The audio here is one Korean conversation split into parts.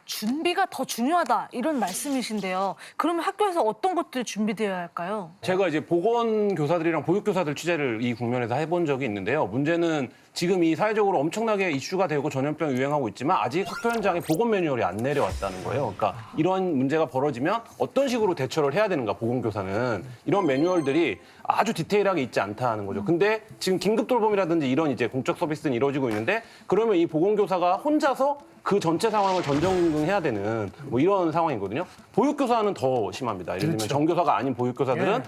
준비가 더 중요하다 이런 말씀이신데요. 그러면 학교에서 어떤 것들이 준비되어야 할까요? 제가 이제 보건교사들이랑 보육교사들 취재를 이 국면에서 해본 적이 있는데요. 문제는 지금 이 사회적으로 엄청나게 이슈가 되고 전염병이 유행하고 있지만 아직 학교 현장에 보건 매뉴얼이 안 내려왔다는 거예요. 그러니까 이런 문제가 벌어지면 어떤 식으로 대처를 해야 되는가, 보건교사는. 이런 매뉴얼들이 아주 디테일하게 있지 않다는 거죠. 근데 지금 긴급 돌봄이라든지 이런 이제 공적 서비스는 이루어지고 있는데 그러면 이 보건교사가 혼자서 그 전체 상황을 전전긍긍해야 되는 뭐 이런 상황이거든요. 보육교사는 더 심합니다. 예를 들면 정교사가 아닌 보육교사들은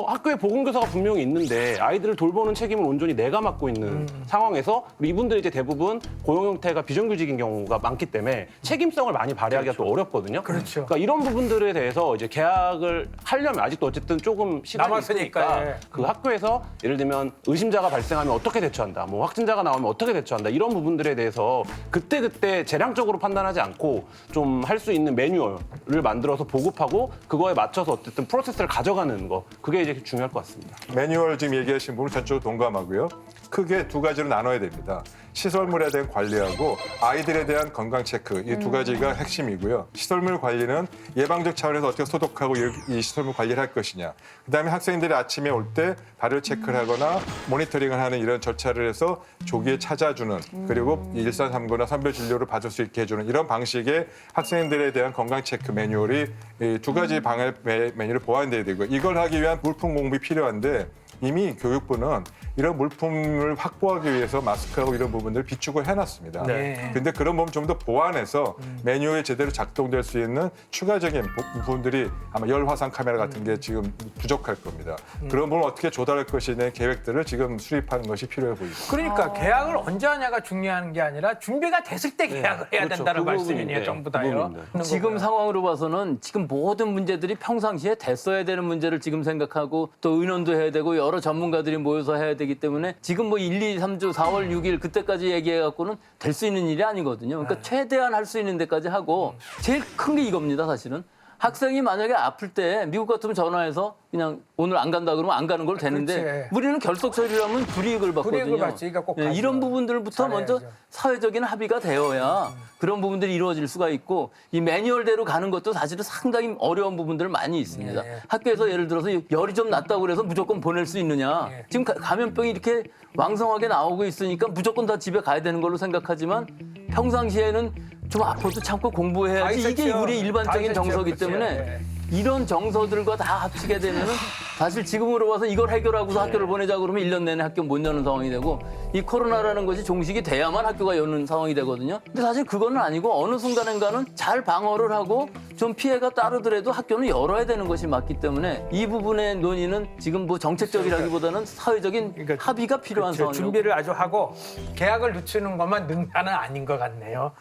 학교에 보건교사가 분명히 있는데 아이들을 돌보는 책임을 온전히 내가 맡고 있는 상황에서 이분들이 이제 대부분 고용 형태가 비정규직인 경우가 많기 때문에 책임성을 많이 발휘하기가 또 어렵거든요. 그렇죠. 그러니까 이런 부분들에 대해서 이제 계약을 하려면 아직도 어쨌든 조금 시간이 남았으니까, 있으니까 예. 그 학교에서 예를 들면 의심자가 발생하면 어떻게 대처한다, 뭐 확진자가 나오면 어떻게 대처한다 이런 부분들에 대해서 그때그때 재량적으로 판단하지 않고 좀 할 수 있는 매뉴얼을 만들어서 보급하고 그거에 맞춰서 어쨌든 프로세스를 가져가는 거 그게 이제 중요할 것 같습니다. 매뉴얼 지금 얘기하신 부분 전적으로 동감하고요. 크게 두 가지로 나눠야 됩니다. 시설물에 대한 관리하고 아이들에 대한 건강 체크 이 두 가지가 핵심이고요. 시설물 관리는 예방적 차원에서 어떻게 소독하고 이 시설물 관리를 할 것이냐. 그다음에 학생들이 아침에 올 때 발열 체크를 하거나 모니터링을 하는 이런 절차를 해서 조기에 찾아주는 그리고 1339나 선별 진료를 받을 수 있게 해주는 이런 방식의 학생들에 대한 건강 체크 매뉴얼이 이 두 가지 방해 매뉴얼을 보완돼야 되고요. 이걸 하기 위한 물품 공급이 필요한데 이미 교육부는 이런 물품을 확보하기 위해서 마스크하고 이런 부분들을 비축을 해놨습니다. 네. 근데 그런 부분 좀 더 보완해서 매뉴얼이 제대로 작동될 수 있는 추가적인 부분들이 아마 열화상 카메라 같은 게 지금 부족할 겁니다. 그런 부분을 어떻게 조달할 것이냐의 계획들을 지금 수립하는 것이 필요해 보입니다. 그러니까 계약을 언제 하냐가 중요한 게 아니라 준비가 됐을 때 계약을 해야 그렇죠. 된다는 그 말씀이네요, 부분인데, 전부 그 다요. 부분인데. 지금 상황으로 봐서는 지금 모든 문제들이 평상시에 됐어야 되는 문제를 지금 생각하고 또 의논도 해야 되고 여러 전문가들이 모여서 해야 되기 때문에 지금 뭐 1, 2, 3주, 4월 6일 그때까지 얘기해갖고는 될 수 있는 일이 아니거든요. 그러니까 최대한 할 수 있는 데까지 하고 제일 큰 게 이겁니다, 사실은. 학생이 만약에 아플 때 미국 같으면 전화해서 그냥 오늘 안 간다 그러면 안 가는 걸 되는데 그렇지. 우리는 결석 처리를 하면 불이익을 받거든요. 불이익을 받지. 그러니까 꼭 예, 가죠. 이런 부분들부터 먼저 잘해야죠. 사회적인 합의가 되어야 그런 부분들이 이루어질 수가 있고 이 매뉴얼대로 가는 것도 사실은 상당히 어려운 부분들 많이 있습니다. 예. 학교에서 예를 들어서 열이 좀 났다고 그래서 무조건 보낼 수 있느냐. 예. 지금 감염병이 이렇게 왕성하게 나오고 있으니까 무조건 다 집에 가야 되는 걸로 생각하지만 평상시에는 좀 아파도 참고 다 공부해야지 이게 있었죠. 우리 다 일반적인 있었죠. 정서기 그치. 때문에 예. 이런 정서들과 다 합치게 되면은 사실 지금으로 와서 이걸 해결하고서 학교를 보내자 그러면 1년 내내 학교 못 여는 상황이 되고 이 코로나라는 것이 종식이 돼야만 학교가 여는 상황이 되거든요. 근데 사실 그거는 아니고 어느 순간인가는 잘 방어를 하고 좀 피해가 따르더라도 학교는 열어야 되는 것이 맞기 때문에 이 부분의 논의는 지금 뭐 정책적이라기보다는 사회적인 그러니까 합의가 필요한 그렇죠. 상황이고 준비를 아주 하고 계약을 늦추는 것만 능사는 아닌 것 같네요.